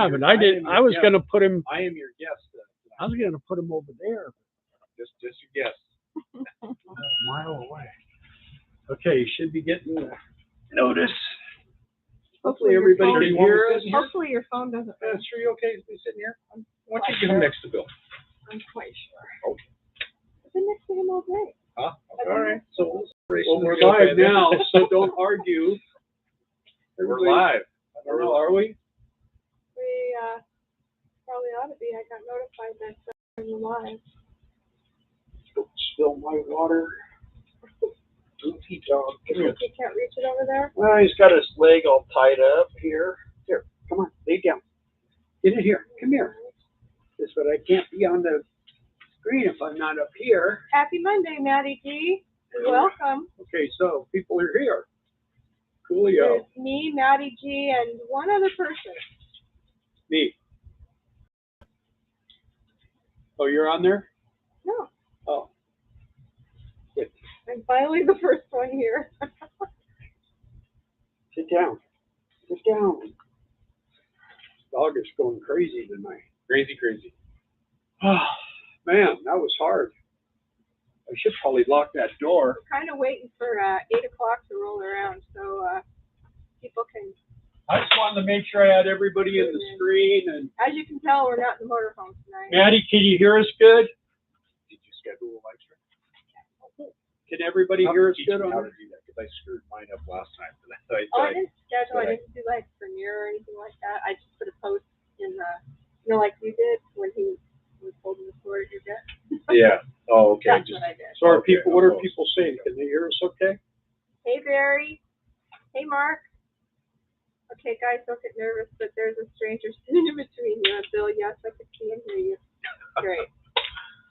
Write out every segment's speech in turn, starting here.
but I did. I was going to put him. I am your guest. I was going to put him over there. Just your guest. A mile away. Okay, you should be getting notice. Hopefully everybody can hear us. Hopefully your phone doesn't. Sure, you okay to be sitting here? Why don't you give him next to Bill? I'm quite sure. Okay. I've been next to him all day. Huh? All right. So we're live now, so don't argue. We're live. I don't know, are we? We probably ought to be. I got notified that we're live. Don't spill my water. Goofy dog. Come here. You can't reach it over there? Well, he's got his leg all tied up here. Here, come on, lay down. Get in here. Come here. This but I can't be on the screen if I'm not up here. Happy Monday, Maddie G. Welcome. Okay, so people are here. Coolio. There's me, Maddie G, and one other person. Me. Oh, you're on there? No. Oh. Good. I'm finally the first one here. Sit down. Sit down. Dog is going crazy tonight. Crazy. Oh, man, that was hard. I should probably lock that door. We're kind of waiting for 8 o'clock to roll around so people can. I just wanted to make sure I had everybody in the screen. And as you can tell, we're not in the motorhome tonight. Maddie, can you hear us good? Did you schedule a live stream? Can everybody hear us good on how it? to do that because I screwed mine up last time. I didn't schedule. I didn't do like Premiere or anything like that. I just put a post in the, like you did when he was holding the sword at your desk. Yeah. Oh, okay. That's what I did. So what are people saying? Can they hear us okay? Hey, Barry. Hey, Mark. Okay, guys, don't get nervous, but there's a stranger sitting in between you and Bill. Yes, I can see and hear you. Great.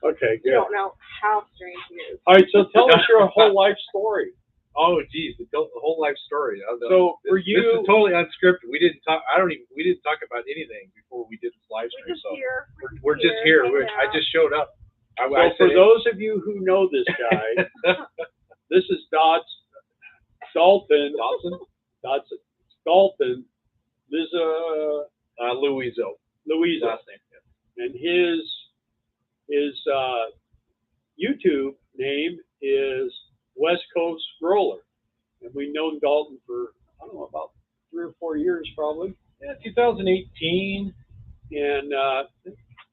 Okay, good. You don't know how strange he is. All right, so tell us your whole life story. Oh, geez, the whole life story. So for you, this is totally unscripted. We didn't talk. We didn't talk about anything before we did this live stream. We're just here. I just showed up. So for those of you who know this guy, this is Dalton. Dalton. Louiso. Last name. And his YouTube name is West Coast Roller. And we've known Dalton for, I don't know, about 3 or 4 years probably. Yeah, 2018. And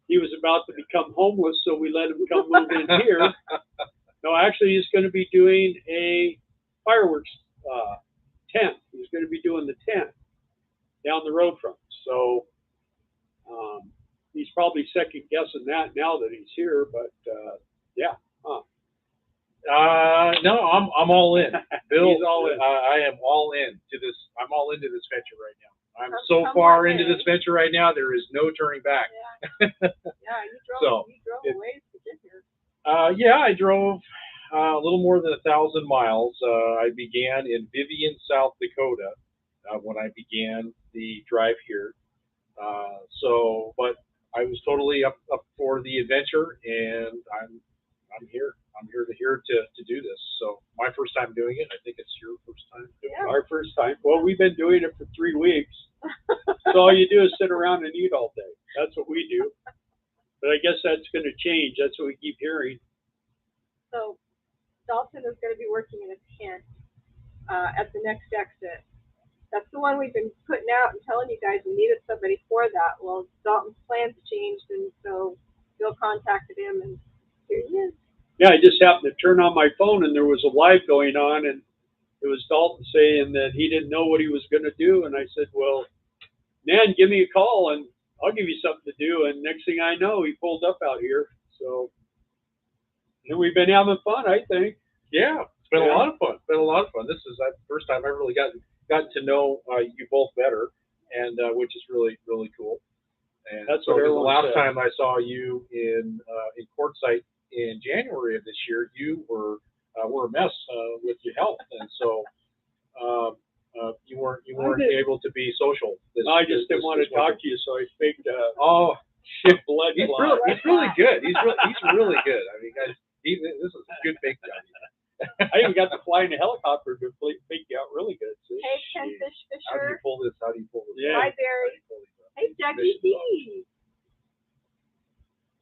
he was about to become homeless, so we let him come move in here. No, actually, he's going to be doing a fireworks tent. He's going to be doing the tent down the road from us. So he's probably second guessing that now that he's here, but yeah. No, I'm all in. Bill, he's all in. I am all in to this. I'm all into this venture right now. I'm so far into this venture right now. There is no turning back. Yeah, you drove a ways to get here. Yeah, I drove a little more than 1,000 miles. I began in Vivian, South Dakota, when I began the drive here. But I was totally up for the adventure, and I'm here. I'm here to do this. So my first time doing it. I think it's your first time doing it. Our first time. Well, we've been doing it for 3 weeks. So all you do is sit around and eat all day. That's what we do. But I guess that's going to change. That's what we keep hearing. So Dalton is going to be working in a tent at the next exit. That's the one we've been putting out and telling you guys we needed somebody for that. Well, Dalton's plans changed, and so Bill contacted him, and here he is. Yeah, I just happened to turn on my phone, and there was a live going on, and it was Dalton saying that he didn't know what he was going to do. And I said, well, man, give me a call, and I'll give you something to do. And next thing I know, he pulled up out here. So, and we've been having fun, I think. Yeah, it's been a lot of fun. It's been a lot of fun. This is the first time I've really gotten to know you both better, and which is really, really cool. And that's so what the last said. time I saw you in Quartzsite in January of this year, you were a mess with your health, and so you weren't able to be social. I just didn't want to talk to you, so I faked blood. He's really good. He's really good. I mean, guys, this is a good fake job. I even got to fly in a helicopter to fake you out really good. See? Hey, Ken Fisher. How do you pull this? Yeah. Hi, Barry. Dougie D.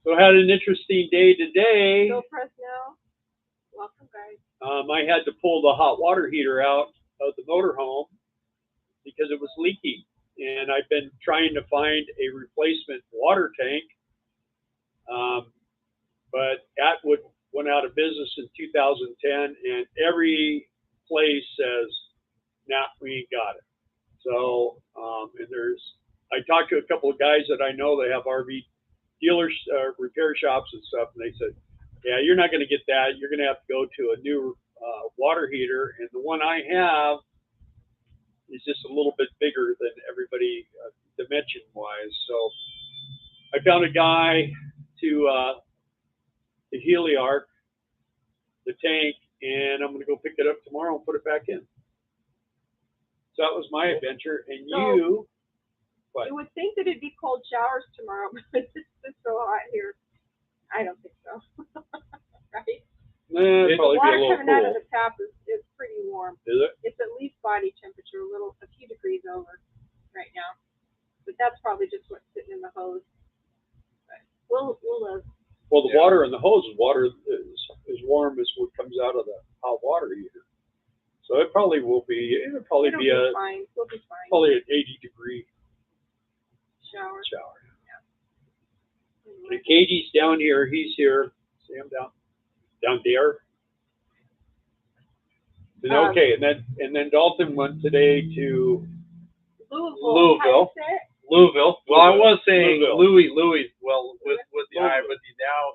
So I had an interesting day today. Go Fresno. Welcome, guys. I had to pull the hot water heater out of the motorhome because it was leaking. And I've been trying to find a replacement water tank. But Atwood went out of business in 2010, and every place says, nah, we ain't got it. So, and I talked to a couple of guys that I know that have RV dealers, repair shops and stuff, and they said, yeah, you're not going to get that. You're going to have to go to a new water heater, and the one I have is just a little bit bigger than everybody dimension-wise. So I found a guy to Heliarc, the tank, and I'm going to go pick it up tomorrow and put it back in. So that was my adventure. And you, what? You would think that it'd be cold showers tomorrow, but it's so hot here. I don't think so. Right? It'd probably be a The water little coming out of cool. the tap is pretty warm. Is it? It's at least body temperature, a few degrees over right now. But that's probably just what's sitting in the hose. But we'll live. Well, the water in the hose is warm as what comes out of the hot water heater. So it probably will be. It'll probably be fine. We'll be fine. probably an 80-degree Shower. Yeah. And Katie's down here. He's here. See him down there. Okay, and then Dalton went today to Louisville. How do you say it? Louisville. Well, I was saying Louisville. Louis. Well, with the I, but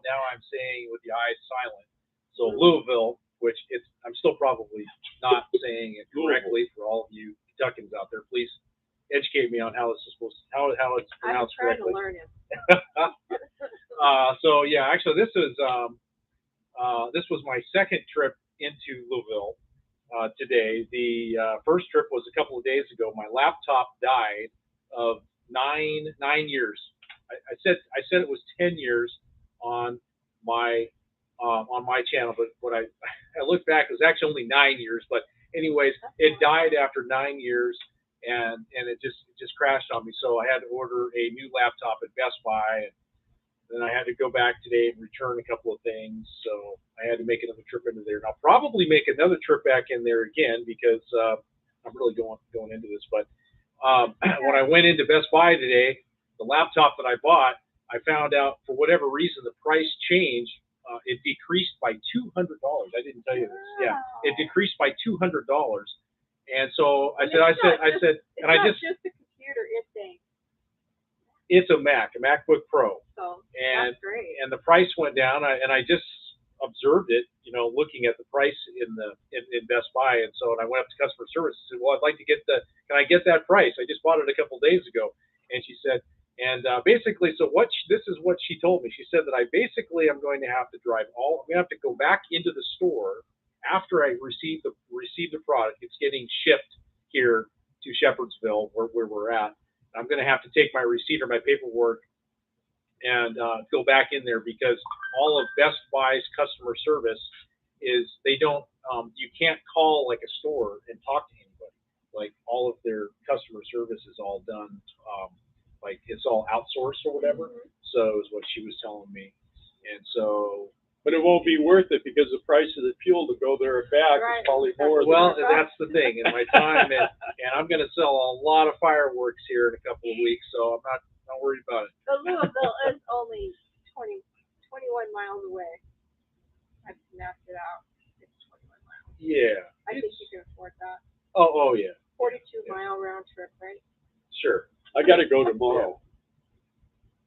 now I'm saying with the I silent. So Louisville, which I'm still probably not saying it correctly for all of you Kentuckians out there. Please educate me on how this is how it's pronounced correctly. I'm trying to learn it. So yeah, actually this was my second trip into Louisville today. The first trip was a couple of days ago. My laptop died of 9 years. I said it was 10 years on my channel, but when I looked back, it was actually only 9 years. But anyways, it died after 9 years, and it just crashed on me. So I had to order a new laptop at Best Buy, and then I had to go back today and return a couple of things. So I had to make another trip into there. And I'll probably make another trip back in there again because I'm really going into this. But when I went into Best Buy today, the laptop that I bought, I found out for whatever reason the price changed. It decreased by $200. I didn't tell you this. Yeah, it decreased by $200. And so I said, it's not just a computer, it's a MacBook Pro. So and that's great. And the price went down, and I just observed it, looking at the price in Best Buy. And so I went up to customer service and said, well, I'd like to get can I get that price? I just bought it a couple of days ago. And she said, and basically, so this is what she told me. She said that I'm going to have to I'm going to have to go back into the store after I receive the product. It's getting shipped here to Shepherdsville, where we're at. I'm going to have to take my receipt or my paperwork and go back in there because all of Best Buy's customer service is you can't call like a store and talk to anybody. Like all of their customer service is all done, like it's all outsourced or whatever. Mm-hmm. So is what she was telling me. And so, but it won't be worth it because the price of the fuel to go there and back is probably more. Well, that's the thing. In my time, and I'm going to sell a lot of fireworks here in a couple of weeks, so I'm not worried about it. So Louisville is only 21 miles away. I've mapped it out. It's 21 miles. Yeah. I think you can afford that. Oh yeah. 42-mile round trip, right? Sure. I got to go tomorrow.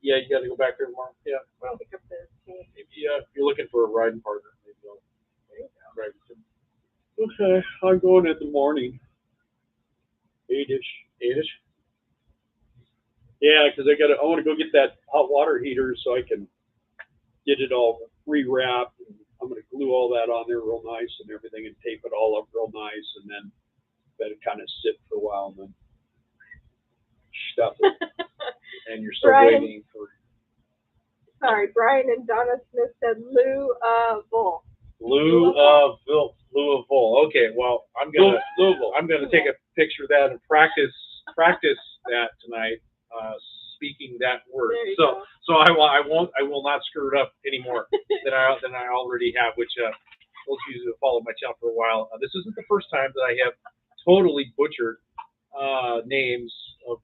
Yeah, you got to go back there tomorrow. Yeah. Well, pick up the tank. If you're looking for a riding partner, maybe I'll drive you. Okay, I'm going in the morning. 8-ish. Yeah, because I want to go get that hot water heater so I can get it all rewrapped. I'm going to glue all that on there real nice and everything and tape it all up real nice and then let it kind of sit for a while and then stuff it. And you're still waiting for. Sorry, Brian and Donna Smith said Louisville. Louisville. Okay, well, I'm gonna take a picture of that and practice that tonight. So I will not screw it up any more than I already have, which those of you who have followed my channel for a while, this isn't the first time that I have totally butchered names of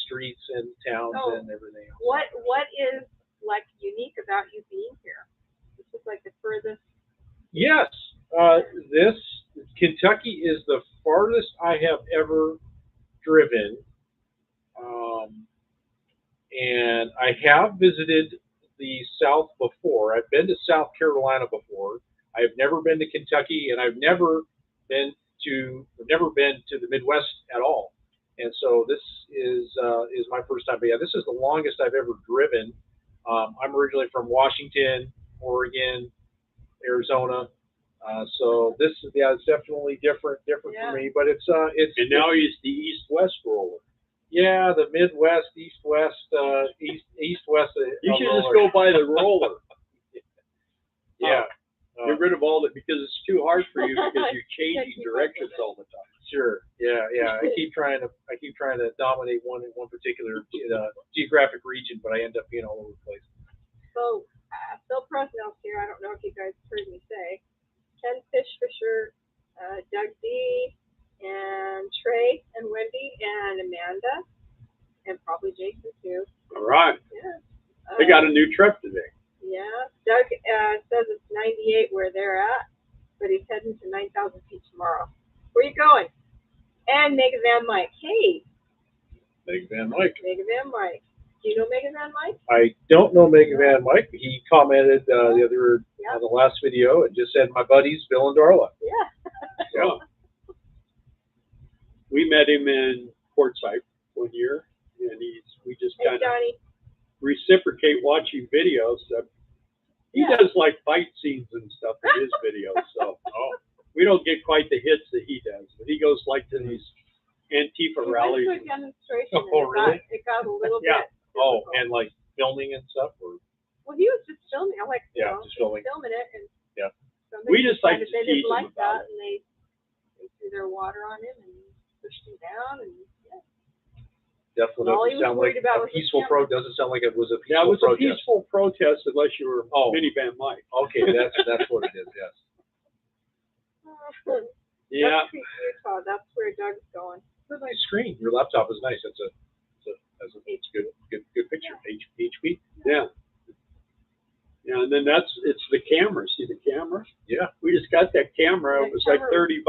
streets and towns and everything else. What is like unique about you being here? This is like the furthest. Yes, this Kentucky is the farthest I have ever driven, and I have visited the South before. I've been to South Carolina before. I've never been to Kentucky, and I've never been to the Midwest at all. And so this is my first time. But yeah, this is the longest I've ever driven. I'm originally from Washington, Oregon, Arizona. So this is it's definitely different for me. But it's and now he's the East-West roller. Yeah, the Midwest, East-West, East-West. You should just go by the roller. Yeah. Get rid of all that because it's too hard for you because you're changing directions all the time. Sure. Yeah. I keep trying to dominate one particular geographic region, but I end up being all over the place. So Phil Presnell's here. I don't know if you guys heard me say. Ken Fish Fisher, Doug D, and Trey and Wendy and Amanda, and probably Jason too. All right. Yeah. They got a new trip today. Yeah. Doug says it's 98 where they're at, but he's heading to 9,000 feet tomorrow. Where you going? And Mega Van Mike. Hey. Mega Van Mike. Mega Van Mike. Do you know Mega Van Mike? I don't know Mega Van Mike. He commented the other on the last video and just said my buddies Bill and Darla. Yeah. Yeah. We met him in Quartzsite one year, and we just kind of reciprocate watching videos. He does like fight scenes and stuff in his videos, so we don't get quite the hits that he does. But he goes like to these Antifa rallies. Went to a demonstration. Really? It got a little Yeah. bit. Oh, difficult. and like filming and stuff, or Well, he was just filming. I'm like, just filming. it, and We just like to they tease didn't him like about that, and they threw their water on him and pushed him down, and definitely all he was doesn't sound worried like about a was the peaceful camera. Doesn't sound like it was a peaceful Yeah, it was a protest. peaceful protest unless you were Minivan Mike. Okay, that's what it is. Yes. Yeah. Duck Creek, Utah. That's where Doug's going. It's a nice screen. Your laptop is nice. That's a good picture. HP. Yeah. Yeah, and then it's the camera. See the camera? Yeah. We just got that camera. It was like $30.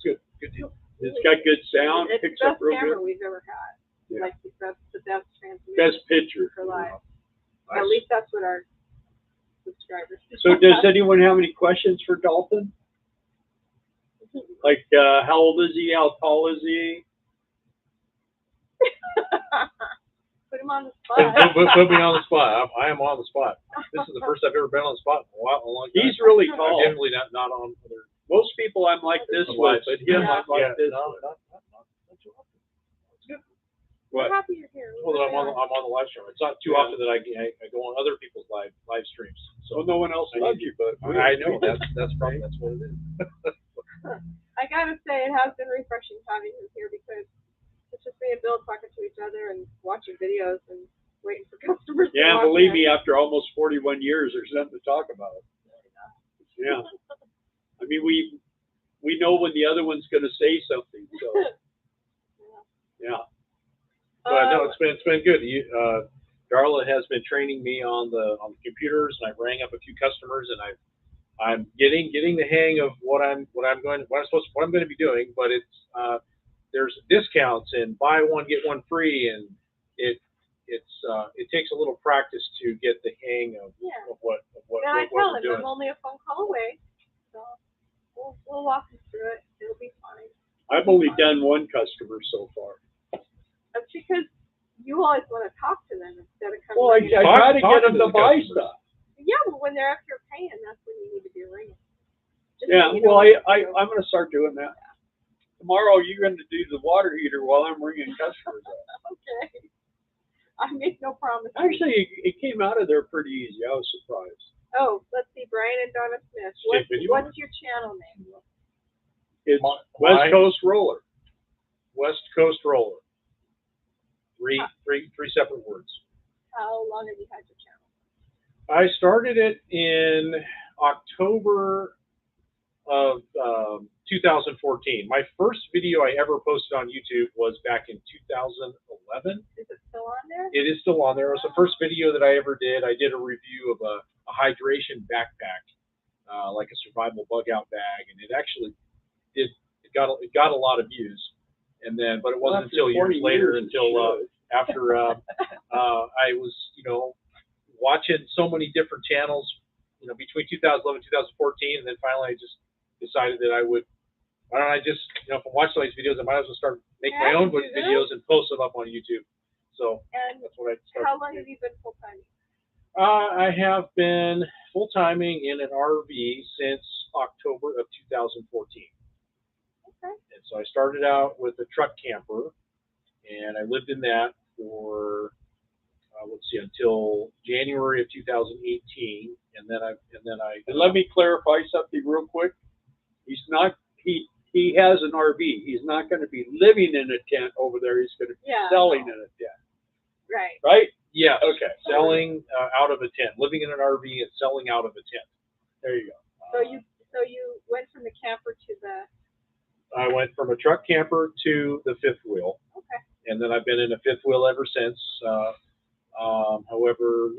Yeah. Good deal. It's got good sound. It's Picks the up best real camera good. we've ever had. Yeah. Like that's the best transmission. Best picture. for live. Nice. At least that's what our subscribers. So does anyone have any questions for Dalton? Like how old is he? How tall is he? Put him on the spot. Put me on the spot. I am on the spot. This is the first I've ever been on the spot in a long time. He's really tall. I'm generally not on other. Most people I'm like this with, but him I'm like this. Not too often. That's good. We're What? happy you're here. Well, then I'm on the live stream. It's not too often that I go on other people's live streams. So no one else loves you, but I know that's probably that's what it is. I gotta say, it has been refreshing having him here because it's just me and Bill talking to each other and watching videos and waiting for customers. Yeah, to believe walk me, in. after almost 41 years, there's something to talk about. Yeah. I mean, we know when the other one's going to say something, so yeah. But no, it's been good. Darla has been training me on the computers, and I've rang up a few customers, and I'm getting the hang of what I'm going to be doing. But it's there's discounts and buy one get one free, and it takes a little practice to get the hang of what And I we're tell him doing. I'm only a phone call away, so we'll walk him through it. It'll be fine. I've only done one customer so far. That's because you always want to talk to them instead of coming. Well, I try to get them to buy stuff. Yeah, but when they're up here paying, that's when you need to be ringing. Yeah, well, I'm going to start doing that. Tomorrow you're going to do the water heater while I'm ringing customers up. Okay. I make no promises. Actually, it came out of there pretty easy. I was surprised. Oh, let's see, Brian and Donna Smith. What's your channel name? It's West Coast Roller. West Coast Roller. Three separate words. How long have you had your channel? I started it in October of 2014. My first video I ever posted on YouTube was back in 2011. Is it still on there? It is still on there. It was the first video that I ever did. I did a review of a hydration backpack, like a survival bug out bag, and it actually it got a lot of views. And then, but it wasn't until years later, after I was, watching so many different channels, between 2011 and 2014, and then finally I just decided that why don't I just, if I'm watching all these videos, I might as well start making my own videos and post them up on YouTube. So that's what I started. How long have you been full-time? I have been full-timing in an RV since October of 2014. Okay. And so I started out with a truck camper, and I lived in that for until January of 2018, and then let me clarify something real quick. He has an RV. He's not going to be living in a tent over there. He's going to be selling in a tent. Right. Right? Yeah. Okay. Selling out of a tent, living in an RV and selling out of a tent. There you go. So you went from the camper to the. I went from a truck camper to the fifth wheel. Okay. And then I've been in a fifth wheel ever since. However,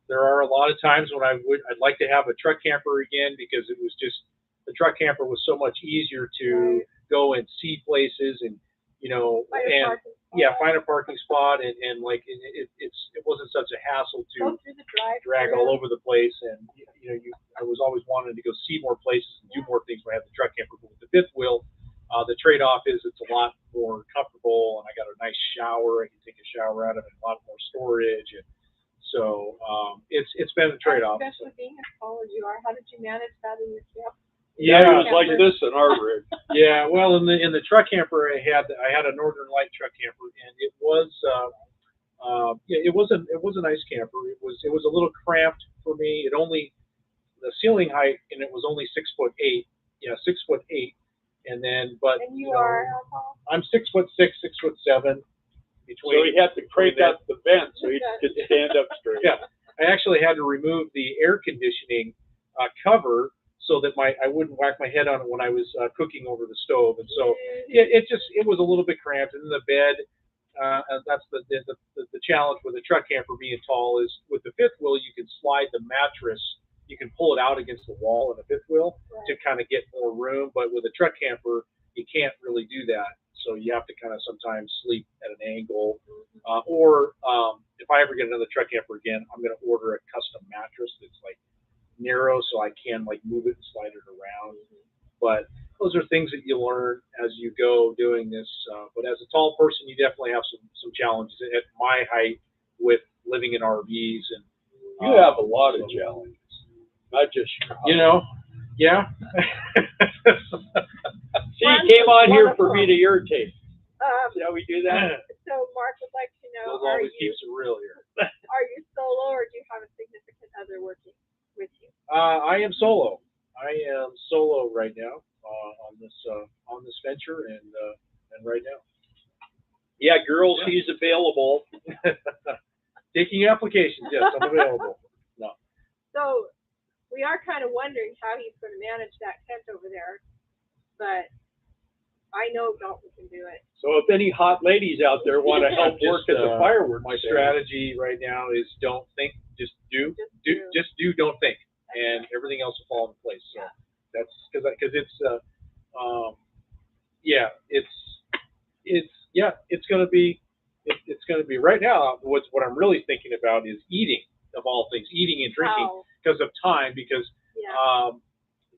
there are a lot of times when I'd like to have a truck camper again, because it was just, the truck camper was so much easier to go and see places and find a parking spot and like it wasn't such a hassle to go through the drag all over the place, and I was always wanting to go see more places and do more things when I had the truck camper. But with the fifth wheel, the trade-off is it's a lot more comfortable, and I got a nice shower. I can take a shower out of it, a lot more storage, and so it's been a trade-off. Especially being as tall as you are, how did you manage that in your camper? Yeah, it was like this in our rig. Yeah, well, in the truck camper, I had a Northern Light truck camper, and it was it was a nice camper. It was a little cramped for me. The ceiling height in it was only 6'8". Yeah, 6'8". And then, but and you are how tall? I'm 6'6", 6'7". So he had to crank up the vent so he could stand up straight. Yeah, I actually had to remove the air conditioning cover so that I wouldn't whack my head on it when I was cooking over the stove, and so it was a little bit cramped. And in the bed, that's the challenge with a truck camper being tall is with the fifth wheel you can slide the mattress, you can pull it out against the wall in the fifth wheel to kind of get more room, but with a truck camper you can't really do that. So you have to kind of sometimes sleep at an angle, or if I ever get another truck camper again, I'm going to order a custom mattress that's like narrow so I can like move it and slide it around. But those are things that you learn as you go doing this. But as a tall person, you definitely have some challenges at my height with living in RVs. And you have a lot of challenges, not just your height. Yeah. See, you came on here for me to irritate. See how we do that? So Mark would like to know, Those always keeps it real here. Are you solo or do you have a significant other working with you? I am solo. I am solo right now on this venture, and right now. Yeah, girls, he's available. Taking applications, yes, I'm available. No. So we are kind of wondering how he's going to manage that tent over there, but I know Dalton can do it. So if any hot ladies out there want to help work at the fireworks, my strategy right now is don't think, just do, don't think, and everything else will fall into place. So that's because it's going to be right now. What I'm really thinking about is eating, of all things, eating and drinking because of time. Because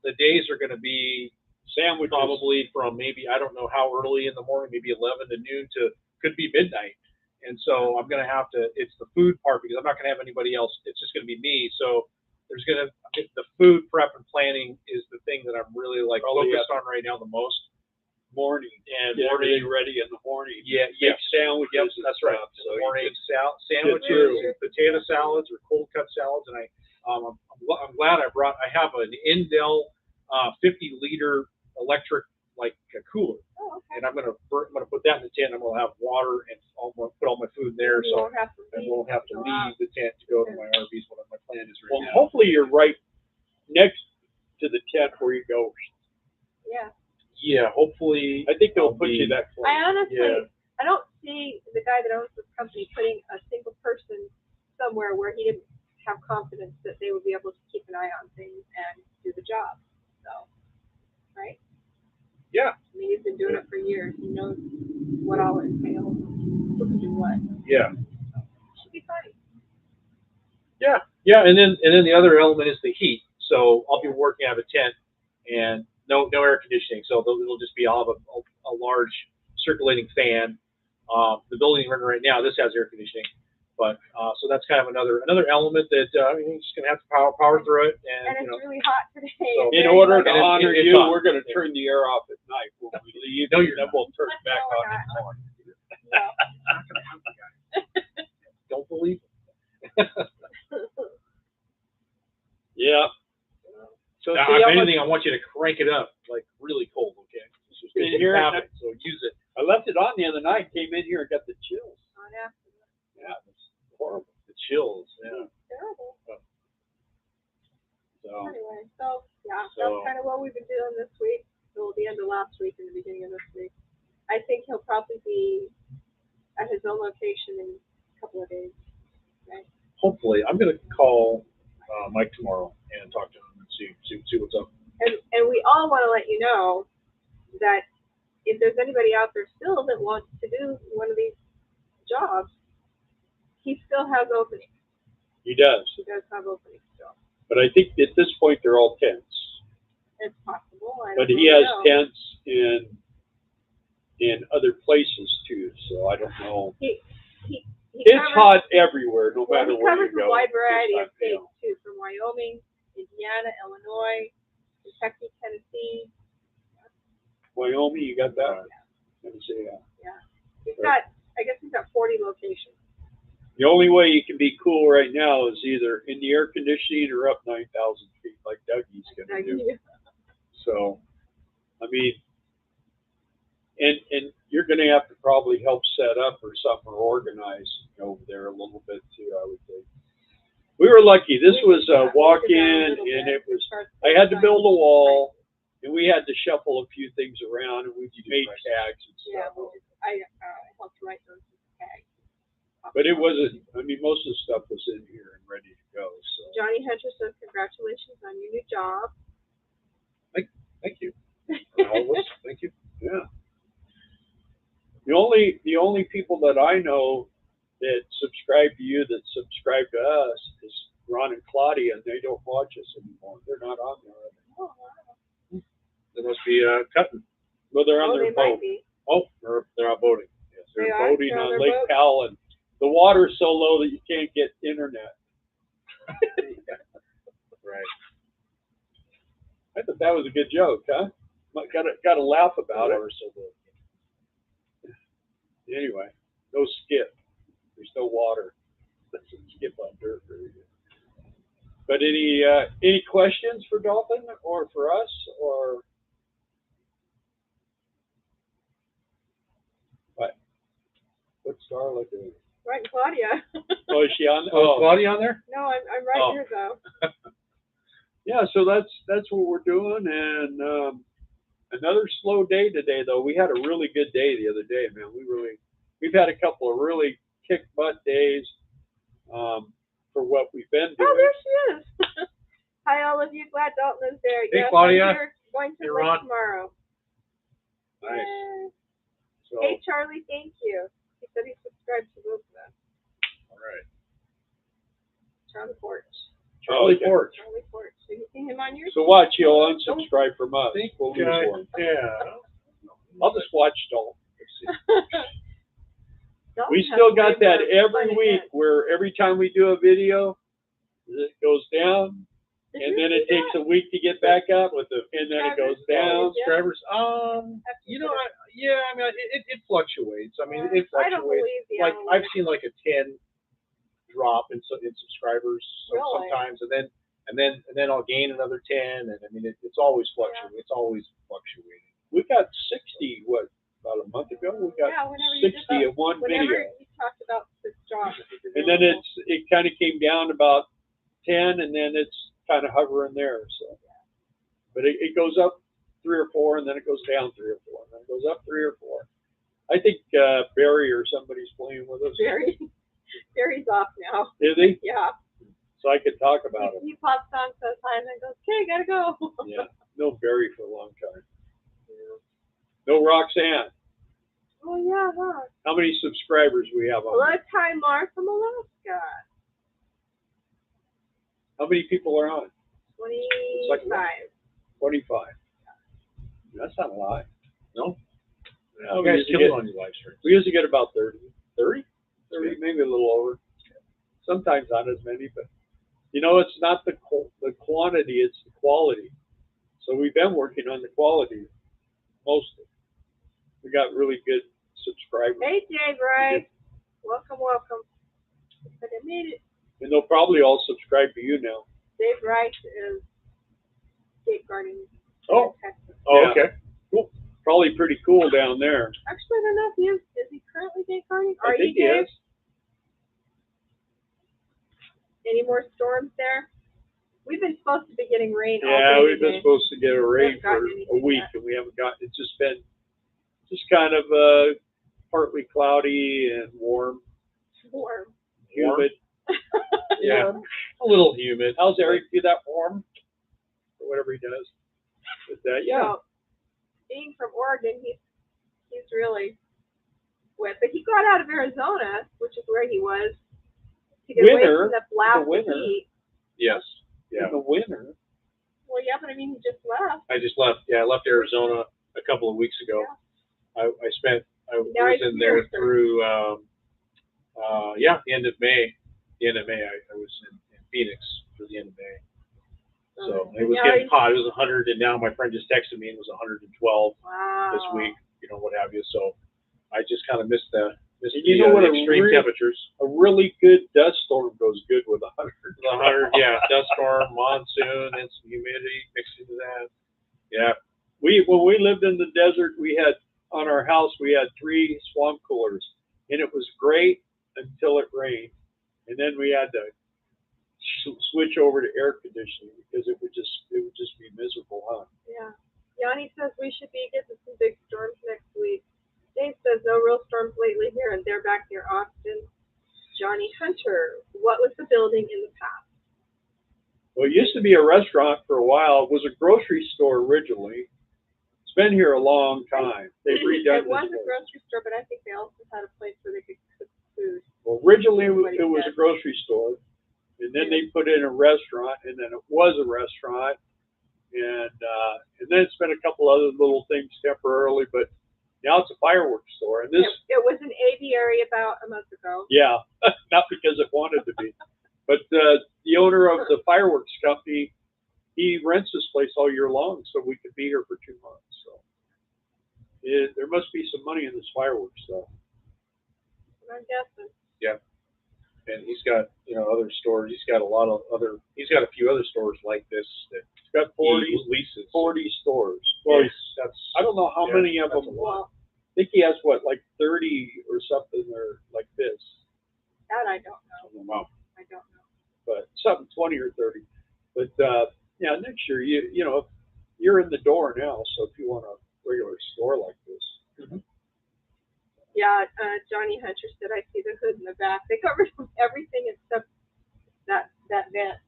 the days are going to be sandwich probably from maybe, I don't know how early in the morning, maybe 11 to noon to could be midnight. And so I'm going to have to, it's the food part because I'm not going to have anybody else. It's just going to be me. So there's going to, the food prep and planning is the thing that I'm really like focused on right now the most. Morning. And everything ready in the morning. Yeah. Sandwiches. Yep, that's right. So morning sandwiches, potato salads or cold cut salads. And I'm glad I have an Indel 50-liter electric like a cooler, and I'm gonna put that in the tent. I'm gonna have water and I'm gonna put all my food in there, You so won't have to I leave. won't have to leave the tent to go to my RVs. What my plan is right Well, now. hopefully you're right next to the tent where you go. Yeah. Yeah, hopefully. I think they'll I'll put be- you that close. I honestly, Yeah. I don't see the guy that owns this company putting a single person somewhere where he didn't have confidence that they would be able to keep an eye on things and do the job. So, right? Yeah. I mean, he's been doing it for years. He knows what all it entails, who can do what. Yeah. Should be fine. Yeah, yeah, and then the other element is the heat. So I'll be working out of a tent and no air conditioning. So it'll just be all of a large circulating fan. The building we're in right now, this has air conditioning, but so that's kind of another element that you're just gonna have to power through it. And And it's really hot today. So- In order to And honor it's you, hot. we're going to turn the air off at night when we leave. No, you're and then not. we'll turn it back No, on we're in the morning. No. don't believe it. Yeah. So Now, see if how much- anything, I want you to crank it up like really cold. Okay, it's just In here, have it, so use it. I left it on the other night, came in here and got the chills. On after. Yeah, it's horrible. The chills. Yeah. Terrible. So. Anyway, so yeah, So- that's kind of what we've been doing this week. Well, the end of last week and the beginning of this week. I think he'll probably be at his own location in a couple of days. Right? Hopefully, I'm going to call Mike tomorrow and talk to him and see what's up. And we all want to let you know that if there's anybody out there still that wants to do one of these jobs, he still has openings. He does. He does have openings still. But I think at this point they're all tents. It's possible. I But don't he really has know. tents in other places too, so I don't know. He It's covers, hot everywhere, no well, matter he where covers you go. a wide variety This of time, states too, from Wyoming, Indiana, Illinois, Kentucky, Tennessee. Wyoming, you got that? Let me see that. I guess he's got 40 locations. The only way you can be cool right now is either in the air conditioning or up 9,000 feet like Dougie's gonna do. So, I mean, and you're gonna have to probably help set up or something or organize over there a little bit too, I would think. We were lucky. This was a walk-in and it was, I had to build a wall and we had to shuffle a few things around and we made tags and Yeah, stuff. I helped write those tags. But it wasn't, I mean, most of the stuff was in here and ready to go, so. Johnny Hedger says congratulations on your new job. Thank you. All of us, thank you. Yeah. The only people that I know that subscribe to you that subscribe to us is Ron and Claudia, and they don't watch us anymore. They're not on there. Oh, wow. They must be cutting. Well, they're on Oh, their they might boat. be. Oh, they're out boating. Yes. They're They are? boating They're on on their Lake boat? Powell, and the water's so low that you can't get internet. Right. I thought that was a good joke, huh? Got to laugh about it. Anyway, no skip. There's no water. Doesn't skip on dirt very good. But any questions for Dalton or for us or what? What's Starla doing? Right, Claudia. Oh, is she on? Oh, is Claudia on there? No, I'm right Oh. here though. Yeah, so that's what we're doing, and another slow day today. Though we had a really good day the other day, man. We've had a couple of really kick butt days for what we've been doing. Oh, there she is. Hi, all of you. Glad Dalton is there. Hey, Yes, Claudia. I'm here going to Hey, Lake Ron. tomorrow. Nice. Yay. So Hey, Charlie, thank you. He said he subscribed to both of us. All right. Charlie Porch. Charlie Okay. Porch. Charlie Porch. Have you seen him on your? So watch, you'll unsubscribe from us. We'll lose Yeah. one. Yeah. I'll just watch Dalton. Dalton We has still got way that more every fun week events. where every time we do a video, it goes down, Did and you then see it takes that? a week to get back up and then it goes down. Yeah. Subscribers. You know, I mean, it fluctuates. I mean, it I don't fluctuates. believe the Like I've analytics. seen like a 10 drop in subscribers Really? sometimes, and then I'll gain another 10, and I mean it's always fluctuating. It's always fluctuating. We got 60 about a month ago. We got Yeah, whenever you did 60 that, in one whenever video. you talked about the job. And then it kind of came down about 10, and then it's kind of hovering there. So, but it goes up 3 or 4, and then it goes down 3 or 4, and then it goes up 3 or 4. I think Barry or somebody's playing with us. Barry's off now. Is he? Yeah. So I could talk about him. He pops on sometimes and goes, "Okay, gotta go." Yeah. No Barry for a long time. No Roxanne. Oh yeah, huh? How many subscribers we have on? Hello, Ty Mar from Alaska. How many people are on? 25. 25. That's not a lot. No? Yeah, You we, guys usually kill get, it on your live streams. we usually get about 30. 30? 30, maybe a little over. Sometimes not as many, but you know, it's not the quantity, it's the quality. So we've been working on the quality mostly. We got really good subscribers. Hey, Dave Rice. Welcome. But I made it. And they'll probably all subscribe to you now. Dave Rice is safeguarding Oh. Texas. Oh, Yeah. okay. Cool. Probably pretty cool down there. Actually, I don't know if he is. Is he currently safeguarding? I think he Dave? is. Any more storms there? We've been supposed to be getting rain all Yeah, day we've been today. supposed to get a rain haven't for gotten a anything week, yet. and we haven't gotten. It's just been kind of partly cloudy and warm, Warm. humid. Yeah. A little humid. How's Eric do that warm? Or whatever he does. With that, yeah. So, being from Oregon, he's really wet. But he got out of Arizona, which is where he was, to get away Winter, from the blast the winter. of heat. Yes. Yeah. In the winter. Well, yeah, but I mean, he just left. I just left. Yeah, I left Arizona a couple of weeks ago. I was Now he's in there here, so- through the end of May. The end of May, I was in Phoenix for the end of May. So it was Now getting he's- hot. It was 100, and now my friend just texted me and it was 112 Wow. this week. You know, what have you. So I just kind of missed the you know what a extreme real- temperatures. A really good dust storm goes good with 100. The 100, yeah, dust storm, monsoon, and some humidity mixed into that. Yeah. When we lived in the desert, we had on our house we had 3 swamp coolers, and it was great until it rained, and then we had to switch over to air conditioning because it would just be miserable, huh? Yeah. Yanni says we should be getting some big storms next week. Dave says no real storms lately here, and they're back near Austin. Johnny Hunter, what was the building in the past? Well, it used to be a restaurant for a while. It was a grocery store originally. It's been here a long time. They've redone It was this a place. grocery store, but I think they also had a place where they could cook food. Well, originally it was a grocery store, and then they put in a restaurant, and then it was a restaurant, and then it's been a couple other little things temporarily, but now it's a fireworks store. And this, It was an aviary about a month ago. yeah, not because it wanted to be, but the owner of the fireworks company, he rents this place all year long, so we could be here for 2 months. So there must be some money in this fireworks stuff. I'm guessing. Yeah. And he's got, other stores. He's got a few other stores like this that It's got 40 he leases. 40 stores. Well, I don't know how Yeah, many of that's them. a lot. I think he has like 30 or something, or like this. That I don't know. Wow. I don't know. But something 20 or 30. But yeah, next year you're in the door now. So if you want a regular store like this, Yeah, Johnny Hunter said I see the hood in the back. They covered everything except that vent.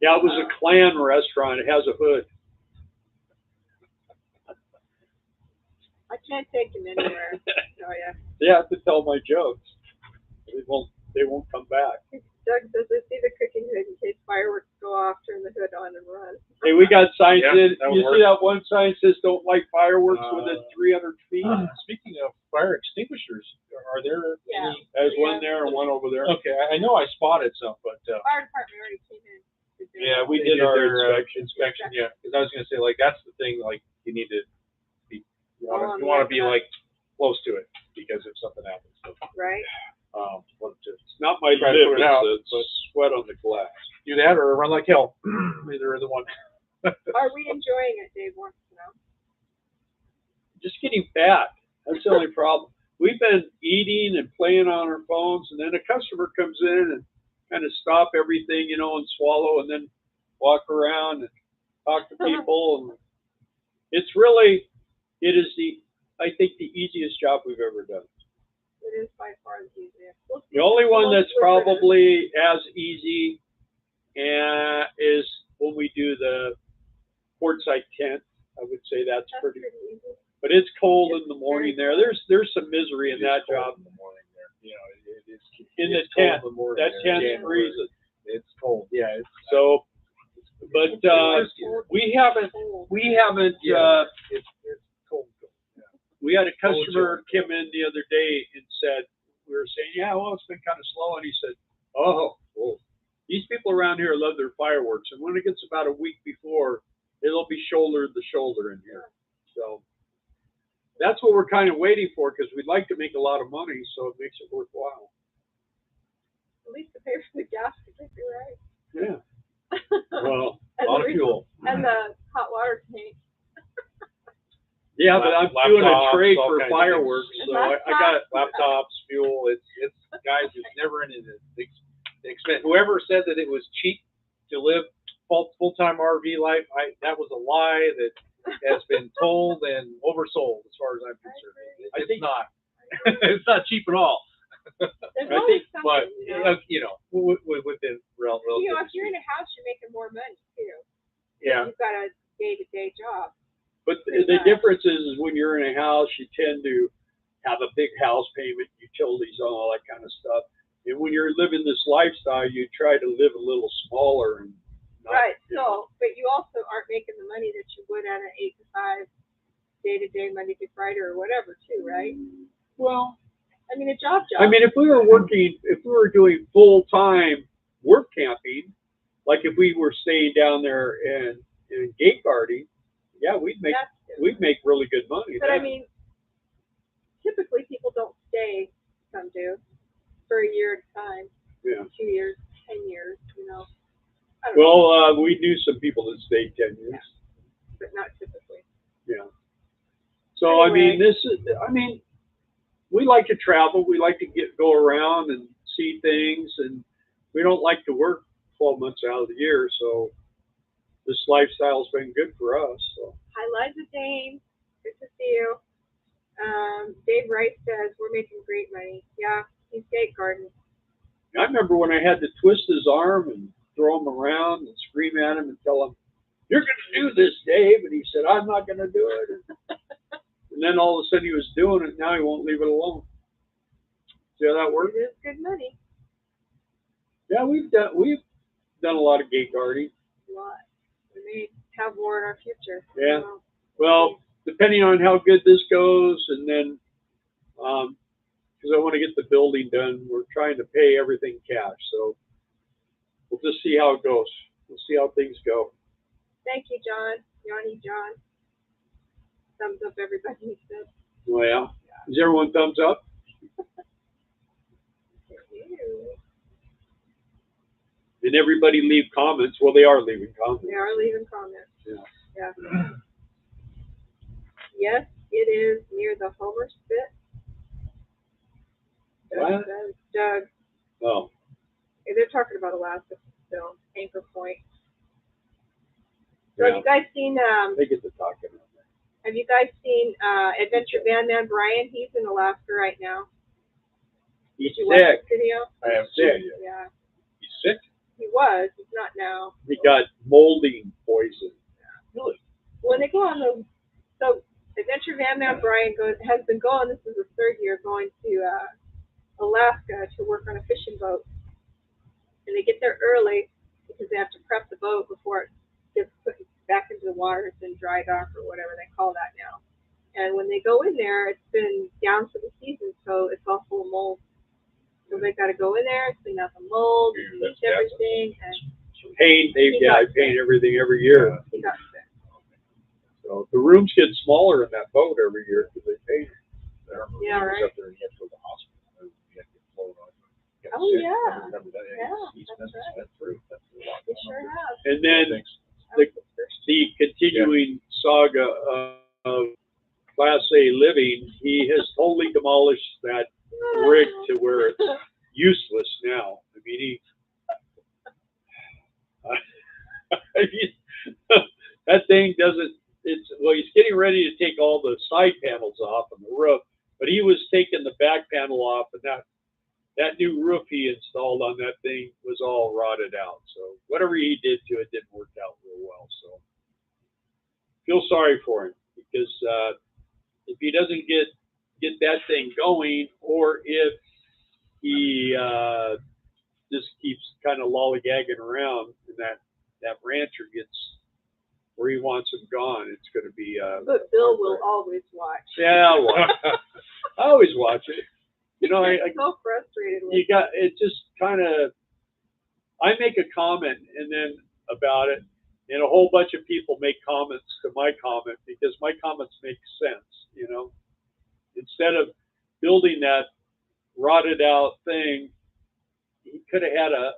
yeah, it was a clan restaurant. It has a hood. I can't take him anywhere. Oh yeah. They have to tell my jokes. They won't come back. Doug says I see the cooking hood in case fireworks go off. Turn the hood on and run. Hey, we got signs Yeah, in. that would You work. see that one sign says "Don't light fireworks within 300 feet." Speaking of fire extinguishers, are there Yeah. any? There's one there and one over there. Okay, I know I spotted some, but Fire department already came in. Yeah, we they did our their inspection. Yeah, because I was going to say, like, that's the thing. Like, you need to be, you Oh, want to be yeah. like close to it because if something happens, so, Right. It's not my Try to lip, put it out, it's sweat on the glass. do that or run like hell. Either of the one. Are we enjoying it? Dave wants to know. just getting fat. That's the only problem. We've been eating and playing on our phones, and then a customer comes in and kind of stop everything, you know, and swallow, and then walk around and talk to people. And it's really, it is I think the easiest job we've ever done. It is by far the easiest. The only one that's probably as easy is when we do the quartzite tent. I would say that's pretty easy. But it's cold in the morning there. There's some misery in that job. In the morning there. You know, it is in the it's cold tent. in the morning That there. tent's freezing. It's cold. Yeah. It's, So, but we haven't. it's cold. Yeah. We had a customer come in the other day and said, we were saying, yeah, well, it's been kind of slow. And he said, oh, these people around here love their fireworks. And when it gets about a week before, it'll be shoulder to shoulder in here. So that's what we're kind of waiting for, because we'd like to make a lot of money, so it makes it worthwhile. At least to pay for the gas to get you, right? Yeah. Well, A lot of fuel. And the hot water tank. yeah, but I'm doing a trade for fireworks, so I got laptops, fuel. It's guys, it's never ending. Expense. Whoever said that it was cheap to live full-time RV life, that was a lie that has been told and oversold, as far as I'm concerned. It's not. It's not cheap at all. I think, but you know, within relative. You know, if you're in a house, you're making more money too. Yeah. You've got a day-to-day job. But the difference is when you're in a house, you tend to have a big house payment, utilities, and all that kind of stuff. And when you're living this lifestyle, you try to live a little smaller and not, right. So, but you also aren't making the money that you would at an 8 to 5 day-to-day, Monday to Friday, or whatever, too, right? Well, I mean, a job. I mean, if we were doing full-time work camping, like if we were staying down there in gate guarding, yeah, we'd make really good money. But I mean, typically people don't stay. Some do for a year at a time. Yeah. 2 years, 10 years. You know. Well, we knew some people that stayed 10 years. Yeah. But not typically. Yeah. So Anyway. I mean, we like to travel. We like to go around and see things, and we don't like to work 12 months out of the year. So this lifestyle's been good for us. So. Hi, Liza Dane. Good to see you. Dave Wright says we're making great money. Yeah, he's gate garden. I remember when I had to twist his arm and throw him around and scream at him and tell him, "You're going to do this, Dave," and he said, "I'm not going to do it." And then all of a sudden he was doing it. Now he won't leave it alone. See how that works? It is good money. Yeah, we've done a lot of gate guarding. A lot. We may have more in our future. Yeah. Well, depending on how good this goes, and then because I want to get the building done, we're trying to pay everything cash. So we'll just see how it goes. We'll see how things go. Thank you, John. John. Thumbs up, everybody. He said. Oh, yeah. Is everyone thumbs up? Did everybody leave comments? Well, they are leaving comments. They are leaving comments. Yeah. Yeah. Yes, it is near the Homer Spit. What? Doug. Oh. They're talking about Alaska still. Anchor Point. So Yeah. have you guys seen? They get to talking. Have you guys seen Adventure Van Man Brian? He's in Alaska right now. He's Did you watch sick. the video? I haven't Sick. seen it yet. Yeah. He's sick. He was. He's not now. He got molding poison. Really? When they go on so Adventure Van Man Brian has been going. This is his third year going to Alaska to work on a fishing boat, and they get there early because they have to prep the boat before it gets put back into the water. It's in dry dock or whatever they call that now. And when they go in there, it's been down for the season, so it's all full of mold. So they got to go in there, clean out the mold, bleach everything, and Paint. I paint everything every year. he got sick. So the rooms get smaller in that boat every year because they paint. Yeah, right. Up there and he had to go to the hospital. He had to get flown on. Oh, yeah. I remember that. Yeah, He's that's been right. through. That's a lot He going sure on has. And then there. Thanks. the continuing saga of Class A living, he has totally demolished that rig to where it's useless now. I mean, I mean, that thing doesn't. Well, he's getting ready to take all the side panels off on the roof, but he was taking the back panel off, and that new roof he installed on that thing was all rotted out. So whatever he did to it didn't work out real well. So feel sorry for him, because if he doesn't get that thing going, or if he just keeps kind of lollygagging around, and that rancher gets where he wants him gone, it's going to be. But Bill will always watch. Yeah, I'll watch. I always watch it. You know, I so frustrated with you got it. Just kind of, I make a comment and then about it, and a whole bunch of people make comments to my comment, because my comments make sense. You know, instead of building that rotted out thing, he could have had a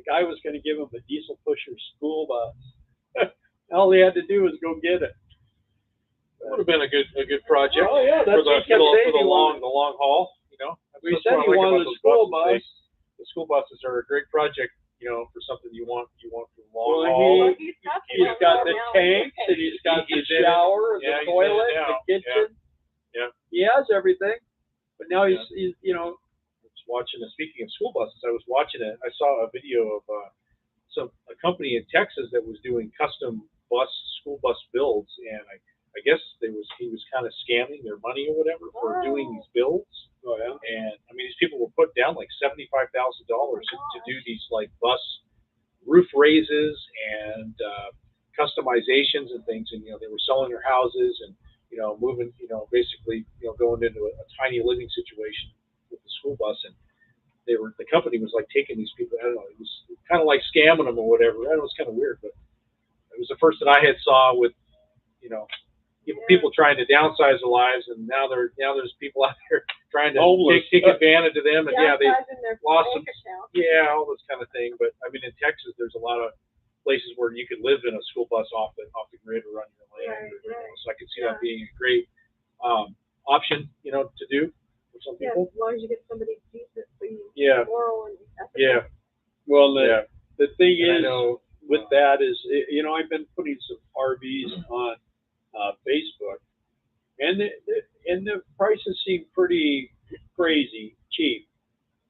guy was going to give him a diesel pusher school bus. All he had to do was go get it. That would have been a good project. Oh yeah, that's for what he kept saying. the long haul. You know, We said he wanted a school bus. The school buses are a great project. You know, for something you want for long Well, haul. He's got the tanks, and he's got the shower, the toilet, the kitchen. Yeah. He has everything, but now he's you know. Watching it. Speaking of school buses, I was watching it. I saw a video of a company in Texas that was doing custom school bus builds, and I guess he was kind of scamming their money or whatever for doing these builds. Oh yeah. And I mean, these people were putting down like $75,000 to do these like bus roof raises and customizations and things, and they were selling their houses and moving, basically going into a tiny living situation with the school bus. And the company was like taking these people, I don't know, it was kind of like scamming them or whatever. I don't know, it was kind of weird, but it was the first that I had saw with people trying to downsize their lives, and now there's people out there trying to take advantage of them, and they lost some, all this kind of thing. But I mean, in Texas, there's a lot of places where you could live in a school bus off the grid or on your land, so I could see that being a great option, to do for some people. As long as you get somebody decently moral and ethical. Yeah. Well, the thing is with that is, I've been putting some RVs on Facebook, and the prices seem pretty crazy cheap.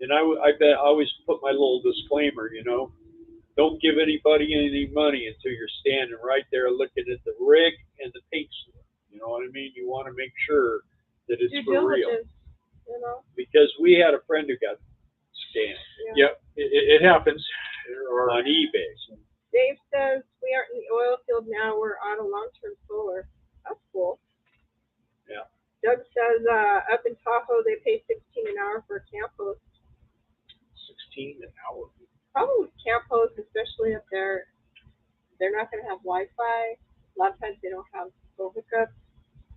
And I always put my little disclaimer, don't give anybody any money until you're standing right there looking at the rig and the paint store. You know what I mean? You want to make sure that it's for real. Because we had a friend who got scammed. Yeah, it happens. On eBay. Dave says we aren't in the oil field now. We're on a long-term solar. That's cool. Yeah. Doug says up in Tahoe they pay $16 an hour for a camp host. 16 an hour. Probably with camp hosts, especially if they're not going to have Wi-Fi. A lot of times they don't have phone hookups.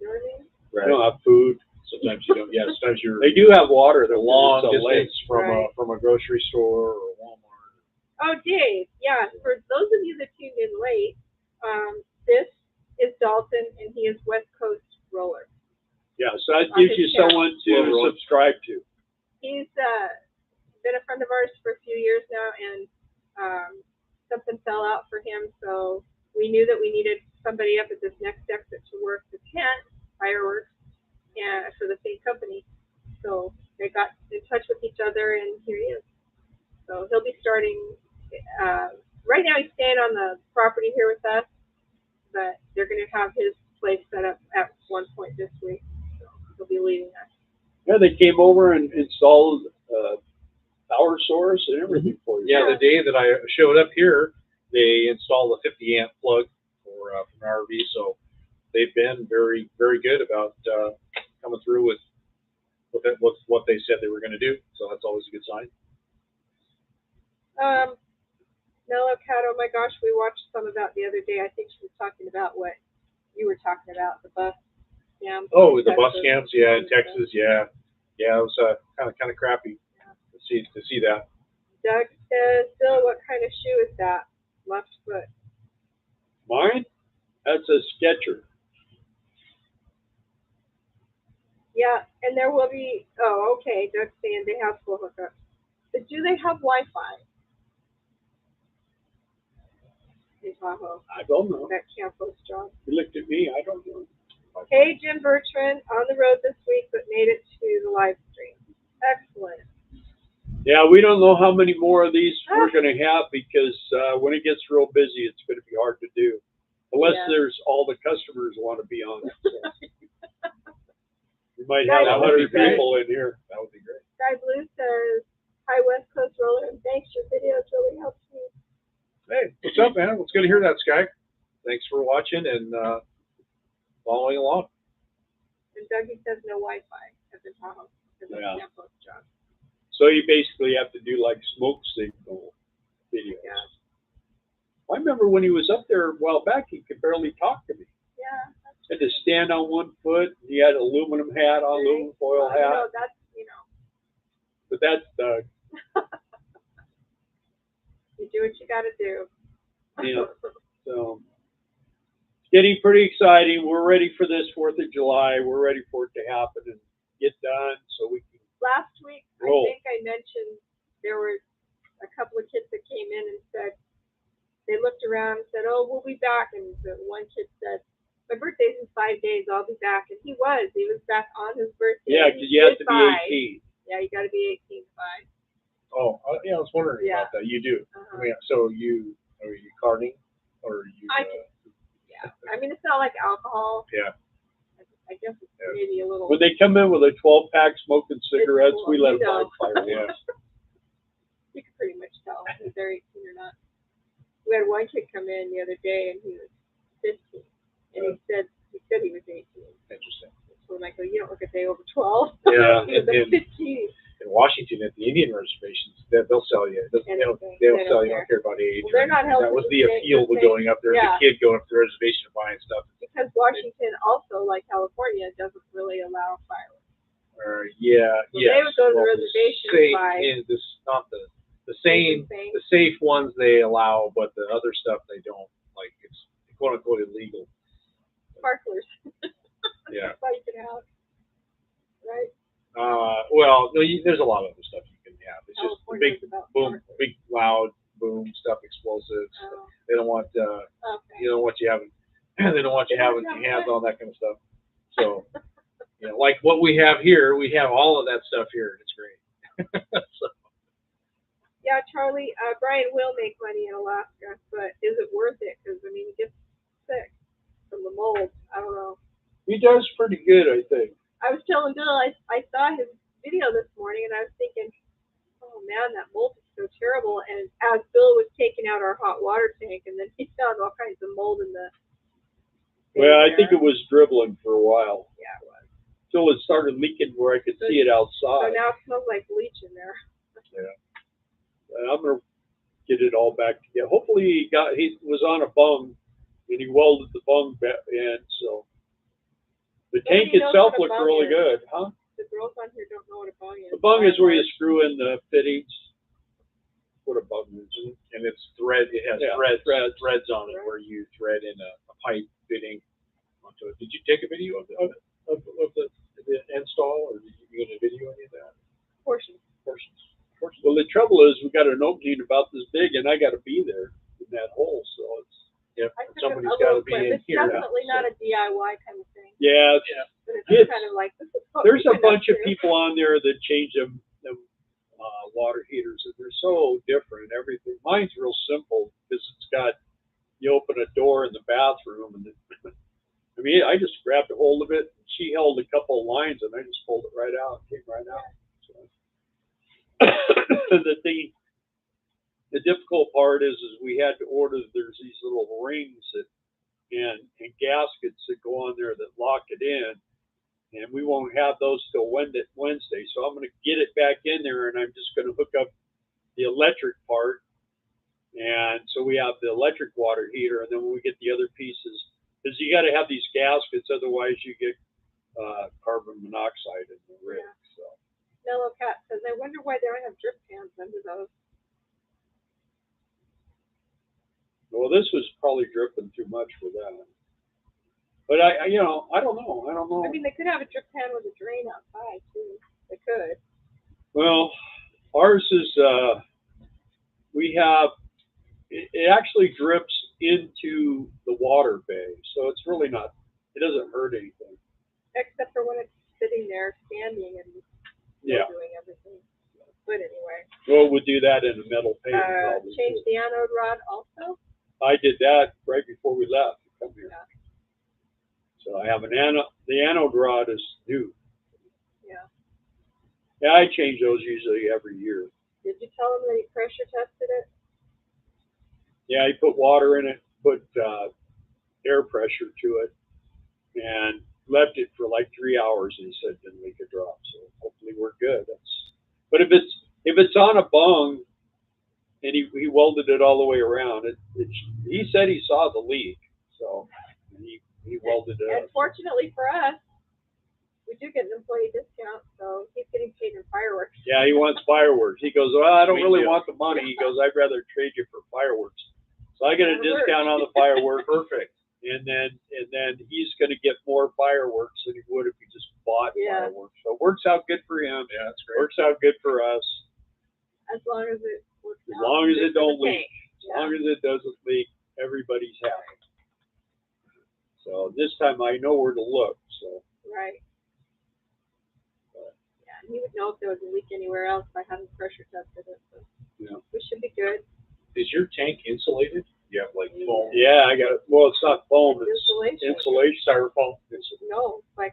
You know what I mean? Right. They don't have food. Sometimes you don't. Yeah. Sometimes They do have water. They're long distance from a grocery store or Walmart. Oh, Dave. Yeah. For those of you that tuned in late, this is Dalton, and he is West Coast Roller. Yeah. So that gives you someone to subscribe to. He's been a friend of ours for a few years now, and something fell out for him, so we knew that we needed somebody up at this next exit to work the tent fireworks and for the same company. So they got in touch with each other, and here he is. So he'll be starting. Right now he's staying on the property here with us, but they're going to have his place set up at one point this week. So he'll be leaving us. Yeah, they came over and installed power source and everything for you. Yeah, the day that I showed up here, they installed a 50 amp plug for an RV. So they've been very, very good about coming through with what they said they were going to do. So that's always a good sign. Mellow Cat, oh my gosh, we watched some of that the other day. I think she was talking about what you were talking about, the bus scams. Oh, the bus scams, yeah, in Texas, yeah. Yeah, it was kind of crappy to see that. Doug says, Bill, what kind of shoe is that? Left foot. Mine? That's a Sketcher. Yeah, and there will be, oh, okay, Doug's saying they have full hookups. But do they have Wi-Fi in Tahoe? I don't know. That campus job. You looked at me, I don't know. Hey, Jim Bertrand, on the road this week, but made it to the live stream. Excellent. Yeah, we don't know how many more of these we're going to have because when it gets real busy, it's going to be hard to do. Unless there's all the customers want to be on it. So. We might have 100 people in here. That would be great. Sky Blue says, hi, West Coast Roller, and thanks. Your videos really helped me. Hey, what's up, man? It's good to hear that, Sky. Thanks for watching and following along. And Dougie says no Wi-Fi at the Tahoe. Yeah. Campus job. So you basically have to do like smoke signal videos. Yeah. I remember when he was up there a while back, he could barely talk to me. Yeah. Had to stand on one foot. He had an aluminum hat on, aluminum foil hat. You know, that's, you know. But that's Doug. You do what you got to do. Yeah. So it's getting pretty exciting. We're ready for this 4th of July. We're ready for it to happen and get done so we can. Last week, roll. I think I mentioned there were a couple of kids that came in and said, they looked around and said, oh, we'll be back. And the one kid said, my birthday's in 5 days, I'll be back. And he was back on his birthday. Yeah, because you have to be 18. Yeah, you got to be 18 to buy. Oh, yeah, I was wondering about that. You do. Yeah. So are you carding or are you? Yeah. I mean, it's not like alcohol. Yeah. I guess it's maybe a little. When they come in with a 12-pack smoking cigarettes, we let them light fire. Yeah. You can pretty much tell if they're 18 or not. We had one kid come in the other day and he was 15, and he said he was 18. Interesting. So I'm like, well, you don't look a day over 12. Yeah. He was like 15. In Washington, at the Indian reservations, they'll sell you. They don't sell you. Don't care about age. Well, they're not helping. That was the appeal with going up there. Yeah. The kid going up to the reservation and buying stuff. Because Washington also, like California, doesn't really allow fireworks. Yeah. So they would go to the reservation and buy. This not the same. The safe ones they allow, but the other stuff they don't. Like it's quote unquote illegal. Sparklers. Yeah. That's all you can have. Right? Well, no, there's a lot of other stuff you can have. It's just big, boom, sparklers. big, loud, boom, stuff, explosives. They don't want, you don't want you having, they don't want you having your hands on that kind of stuff. So, you know, like what we have here, we have all of that stuff here, and it's great. So. Yeah, Charlie, Brian will make money in Alaska, but is it worth it? Because, I mean, he gets sick from the mold. I don't know. He does pretty good, I think. I was telling Bill, I saw his video this morning, and I was thinking, oh, man, that mold is so terrible. And as Bill was taking out our hot water tank, and then he found all kinds of mold in the Well, I think it was dribbling for a while. Yeah, it was. Until it started leaking where I could see it outside. So now it smells like bleach in there. Yeah. I'm going to get it all back together. Hopefully he was on a bung, and he welded the bung in, so. The tank itself looked really good, huh? The girls on here don't know what a bung is. The bung is where you screw in the fittings. What a bung is. And it's thread. It has threads on it where you thread in a pipe fitting onto it. Did you take a video of the install, or did you get a video of any of that? Portions. Well, the trouble is we got an opening about this big, and I got to be there in that hole, so it's. Yep, somebody's got to be in here. It's definitely not a DIY kind of thing. Yeah, but it's kind of like this is there's a bunch of people on there that change them water heaters, and they're so different. Everything. Mine's real simple because it's got you open a door in the bathroom, and I mean I just grabbed a hold of it. And she held a couple of lines, and I just pulled it right out. Came right out. So. The difficult part is we had to order. There's these little rings and gaskets that go on there that lock it in, and we won't have those till Wednesday. So I'm going to get it back in there, and I'm just going to hook up the electric part, and so we have the electric water heater, and then when we get the other pieces, because you got to have these gaskets, otherwise you get carbon monoxide in the rig. Yeah. So. Mellow Cat says, I wonder why they don't have drip pans under those. Well, this was probably dripping too much for that. But I don't know. I don't know. I mean, they could have a drip pan with a drain outside too. They could. Well, ours is, we have, it actually drips into the water bay, so it's really not, it doesn't hurt anything. Except for when it's sitting there standing and doing everything. But anyway. Well, we'd do that in a metal pan. Probably Change too. the anode rod also? I did that right before we left to come here. Yeah. So I have the anode rod is new. Yeah. Yeah, I change those usually every year. Did you tell them that you pressure tested it? Yeah, he put water in it, put air pressure to it, and left it for like 3 hours, and he said it didn't make a drop. So hopefully we're good. But if it's on a bung, and he welded it all the way around, he said he saw the leak, so he welded it. And fortunately for us, we do get an employee discount, so he's getting paid in fireworks. Yeah, he wants fireworks. He goes, well, I don't Me really too. want the money. He goes, I'd rather trade you for fireworks. So I get a discount on the fireworks. Perfect. And then he's going to get more fireworks than he would if he just bought fireworks. So it works out good for him. Yeah, that's great. Works out good for us. As long as it works As out. long as it don't for the leak. tank. As long as it doesn't leak, everybody's happy. So this time I know where to look. So Right. Yeah, and he would know if there was a leak anywhere else by having pressure tested it. So yeah. we should be good. Is your tank insulated? You have like foam? Yeah, I got it. Well, it's not foam. It's Insulation. insulation. Styrofoam. No, it's like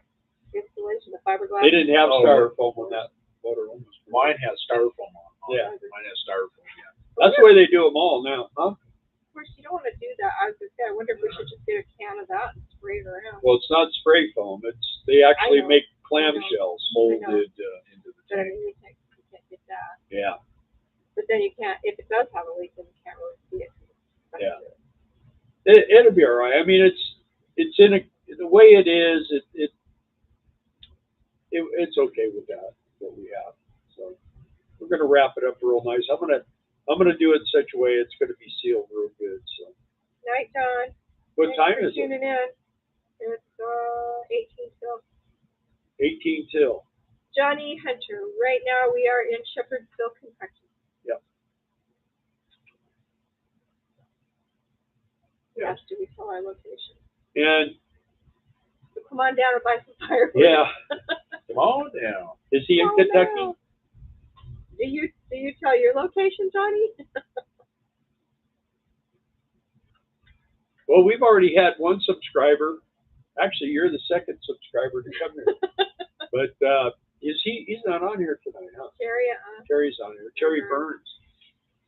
insulation, the fiberglass. They didn't have Oh, styrofoam on that motorhome. Mine has styrofoam on. Yeah. Mine has styrofoam. Yeah. That's the way they do them all now, huh? Of course, you don't want to do that. I was going to say, I wonder if we should just get a can of that and spray it around. Well, it's not spray foam. They actually know. make clamshells. Molded into the But I tank. mean, you can't get that. Yeah. But then you can't, if it does have a leak, then you can't really see it. Yeah. It'll be all right. I mean, it's in the way it is. It's okay with that. What we have. So we're gonna wrap it up real nice. I'm gonna do it in such a way it's gonna be sealed real good. So. Night, John. What Thanks time for is it? tuning in. It's 18 till. 18 till. Johnny Hunter. Right now we are in Shepherdsville, Kentucky. Yep. Yes, do we tell our location? And So come on down and buy some fireworks. yeah, Come on down. is he in Oh, Kentucky? no. Do you tell your location, Johnny? Well, we've already had one subscriber. Actually, you're the second subscriber to come here. But he's not on here tonight, huh? Terry, Terry's on here. Terry Burns.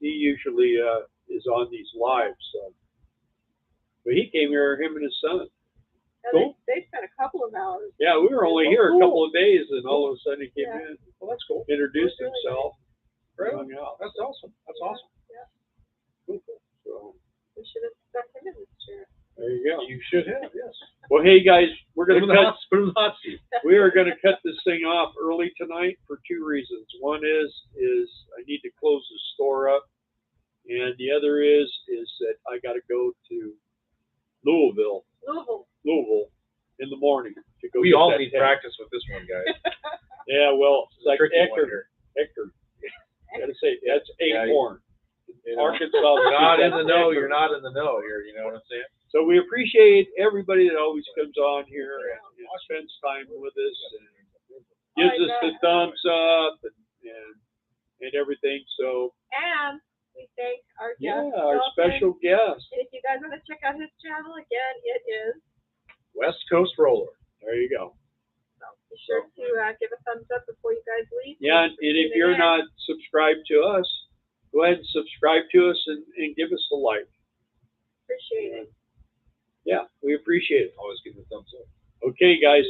He usually is on these lives. So. But he came here, him and his son. Cool. They spent a couple of hours. Yeah, we were only here a couple of days, and all of a sudden he came Yeah. in, Well, that's cool. introduced Really himself, Right. hung out. That's awesome. That's awesome. Yeah. Cool. So We should have stuck him in this chair. there you go. You should have, yes. Well, hey guys, we're Put gonna him in the cut. hot, put him in the hot seat. We are going to cut this thing off early tonight for two reasons. One is I need to close the store up, and the other is that I got to go to Louisville in the morning to go. We get all that need tank. practice with this one, guys. Yeah, well, it's like Tricky one Eckerd. I gotta say that's Yeah, Acorn. You know, Arkansas. you're not in the know. Eckerd. You're not in the know here. You know what I'm saying? So we appreciate everybody that always comes on here and spends time with us and gives us the thumbs up and everything. So And we thank our guest. yeah, our Dalton. special guest. And if you guys want to check out his channel again, it is. West Coast Roller. There you go. So be sure to give a thumbs up before you guys leave. Yeah, Thanks and for if tuning you're in. not subscribed to us, go ahead and subscribe to us and give us a like. Appreciate it. Yeah, we appreciate it. Always give the thumbs up. Okay, guys,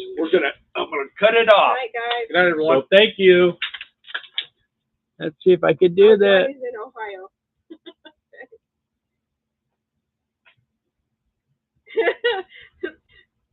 I'm gonna cut it All off. right, guys. Good night, everyone. So thank you. Let's see if I could do that. Johnny's in Ohio.